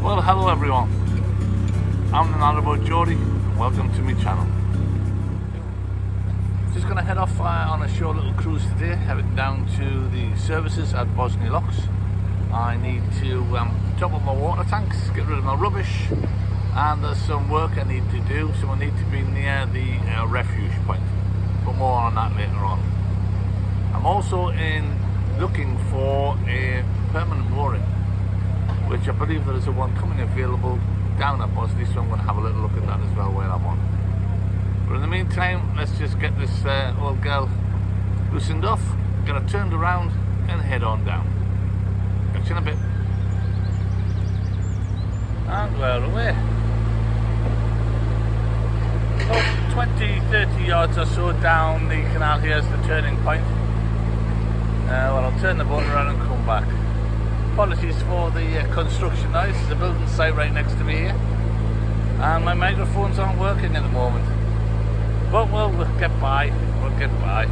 Well, hello everyone. I'm the Narrowboat Geordie, and welcome to my channel. Just going to head off on a short little cruise today, heading down to the services at Bosnia Locks. I need to top up my water tanks, get rid of my rubbish, and there's some work I need to do, so I need to be near the refuge point. But more on that later on. I'm also looking for a permanent mooring, which I believe there is a one coming available down at Bosnia, so I'm going to have a little look at that as well while I'm on. But in the meantime, let's just get this old girl loosened off, get her turned around and head on down. Catch you in a bit. And we're away. About 20-30 yards or so down the canal. Here's the turning point. Well, I'll turn the boat around and come back. Apologies for the construction noise. There's a building site right next to me here, and my microphones aren't working at the moment, but we'll get by. We'll get by.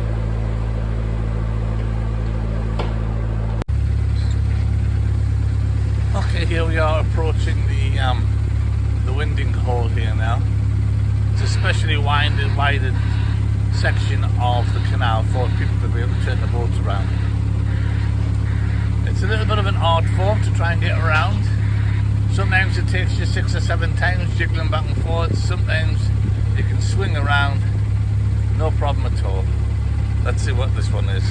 Okay, here we are approaching the winding hole here now. It's a specially widened section of the canal for people to be able to turn the boats around. It's a little bit of an art form to try and get around. Sometimes it takes you 6 or 7 times jiggling back and forth. Sometimes you can swing around, no problem at all. Let's see what this one is.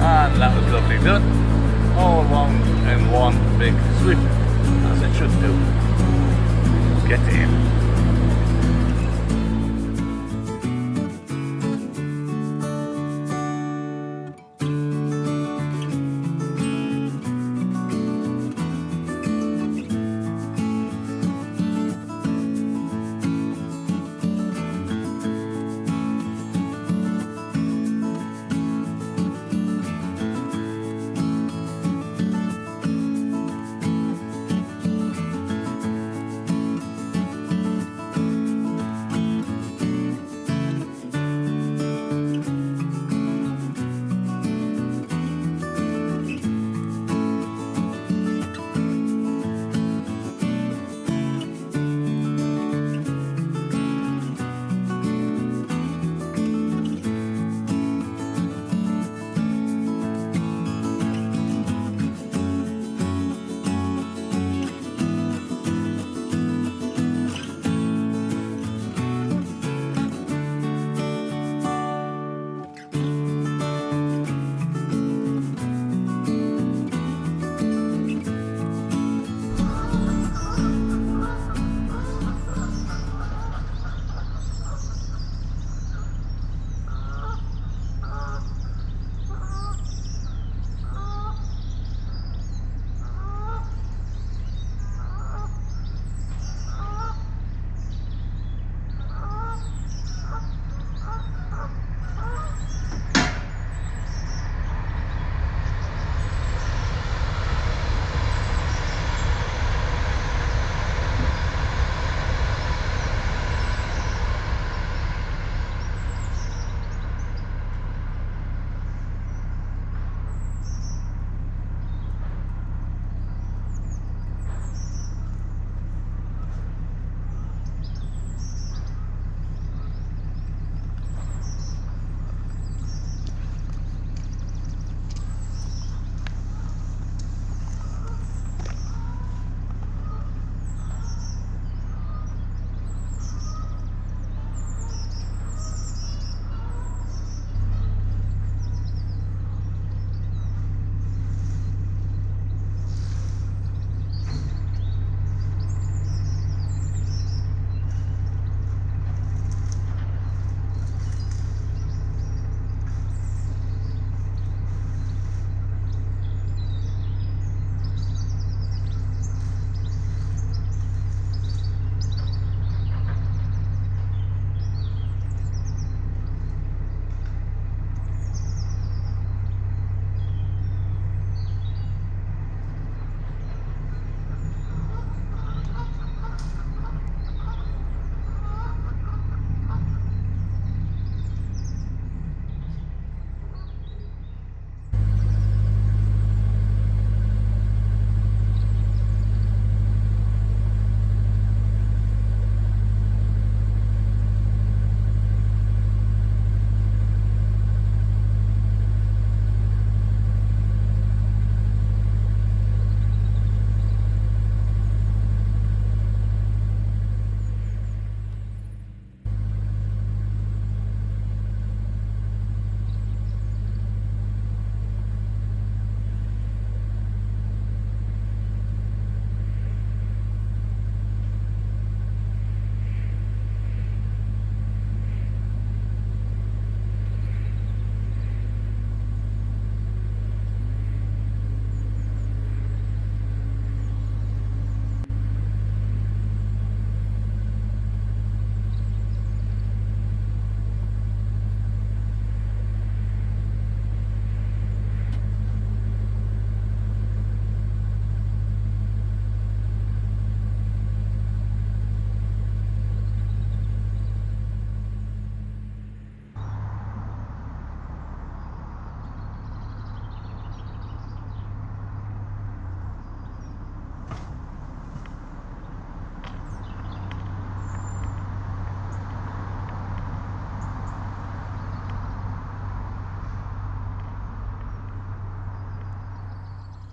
And that was lovely done. All along in one big sweep, as it should do. Get in.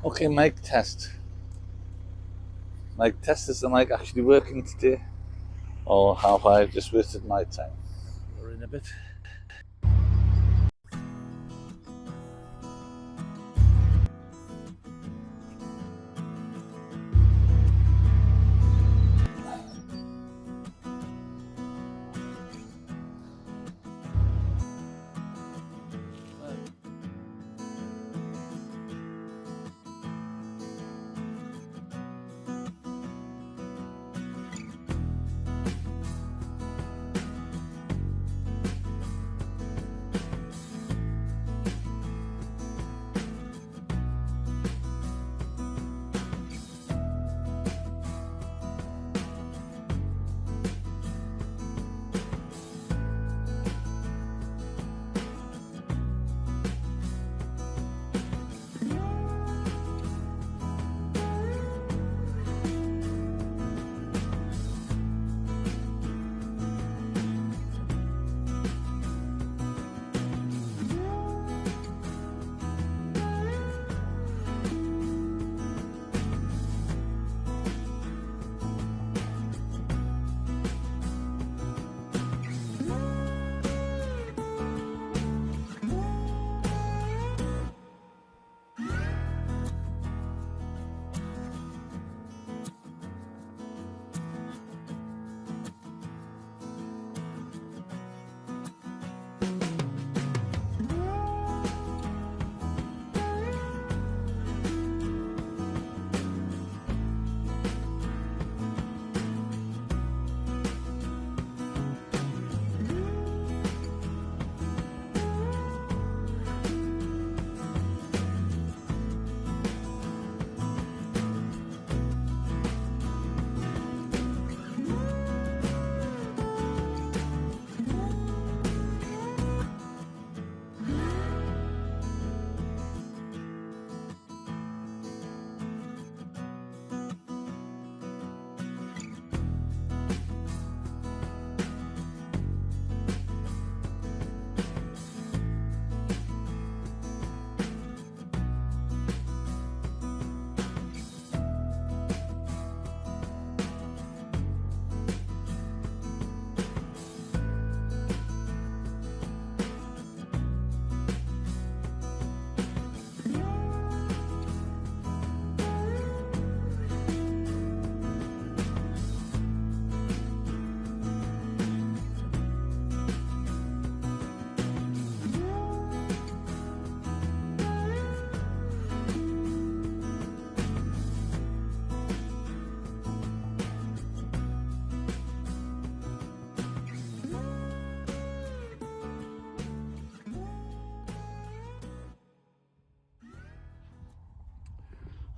Okay, mic test. Mic test, is the mic actually working today? Or have I just wasted my time? We're in a bit.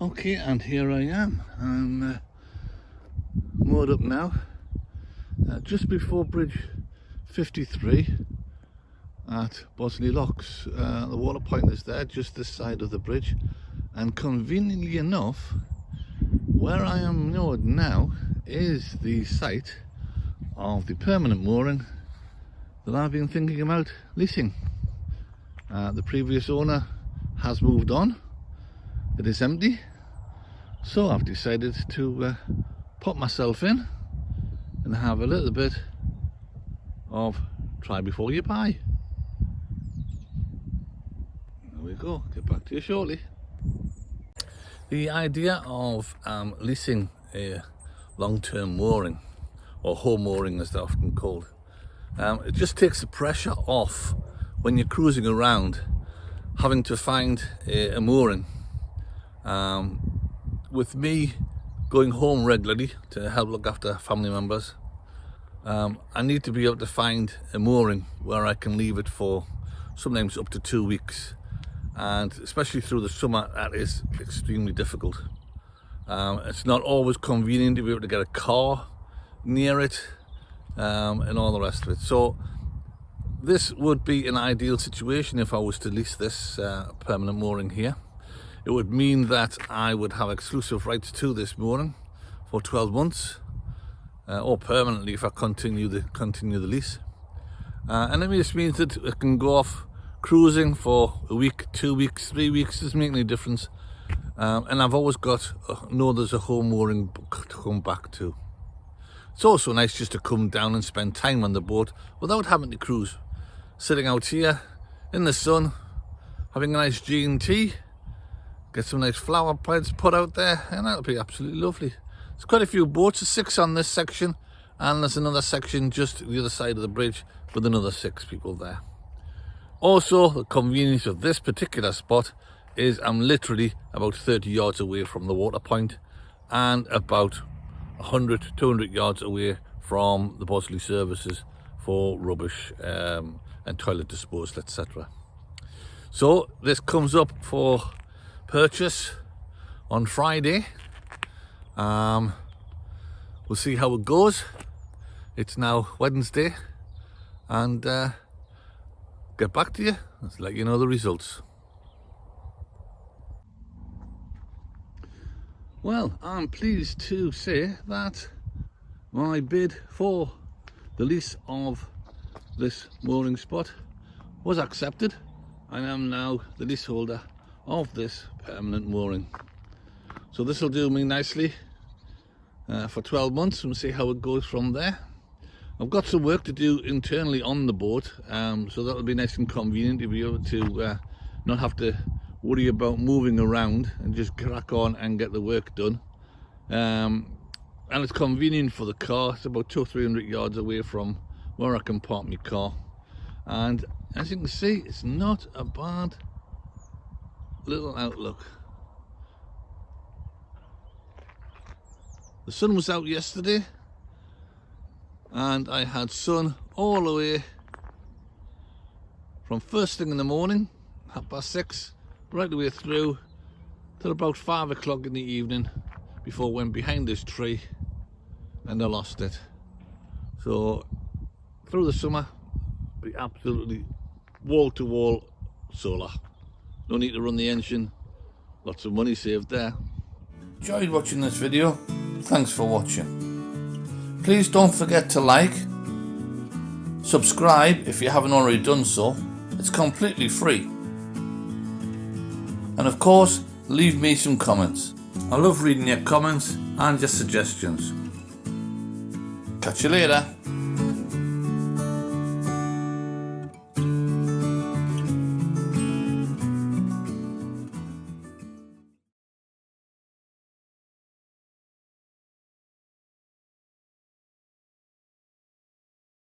Okay, and here I am. I'm moored up now, just before Bridge 53 at Bosley Locks. The water point is there, just this side of the bridge, and conveniently enough, where I am moored now is the site of the permanent mooring that I've been thinking about leasing. The previous owner has moved on. It is empty, so I've decided to put myself in and have a little bit of try before you buy. There we go, get back to you shortly. The idea of leasing a long-term mooring, or home mooring as they're often called, it just takes the pressure off when you're cruising around having to find a mooring. With me going home regularly to help look after family members, I need to be able to find a mooring where I can leave it for sometimes up to 2 weeks, and especially through the summer that is extremely difficult. It's not always convenient to be able to get a car near it, and all the rest of it. So this would be an ideal situation if I was to lease this permanent mooring here. It would mean that I would have exclusive rights to this mooring for 12 months, or permanently if I continue the lease. And it just means that I can go off cruising for a week, 2 weeks, 3 weeks, doesn't make any difference. and I've always know there's a home mooring to come back to. It's also nice just to come down and spend time on the boat without having to cruise. Sitting out here in the sun, having a nice G&T, get some nice flower beds put out there, and that'll be absolutely lovely. There's quite a few boats, there's 6 on this section, and there's another section just the other side of the bridge with another 6 people there. Also, the convenience of this particular spot is I'm literally about 30 yards away from the water point and about 100 to 200 yards away from the Bosley services for rubbish and toilet disposal, etc. So this comes up for purchase on Friday. We'll see how it goes. It's now Wednesday, and get back to you and let you know the results. Well, I'm pleased to say that my bid for the lease of this mooring spot was accepted. I am now the leaseholder of this permanent mooring. So this will do me nicely for 12 months, and we'll see how it goes from there. I've got some work to do internally on the boat, so that'll be nice and convenient to be able to not have to worry about moving around and just crack on and get the work done. And it's convenient for the car. It's about 200-300 yards away from where I can park my car, and as you can see, it's not a bad little outlook. The sun was out yesterday, and I had sun all the way from first thing in the morning, 6:30, right the way through till about 5 o'clock in the evening, before I went behind this tree and I lost it. So through the summer, be absolutely wall-to-wall solar. No need to run the engine. Lots of money saved there. Enjoyed watching this video. Thanks for watching. Please don't forget to like, subscribe if you haven't already done so. It's completely free. And of course, leave me some comments. I love reading your comments and your suggestions. Catch you later.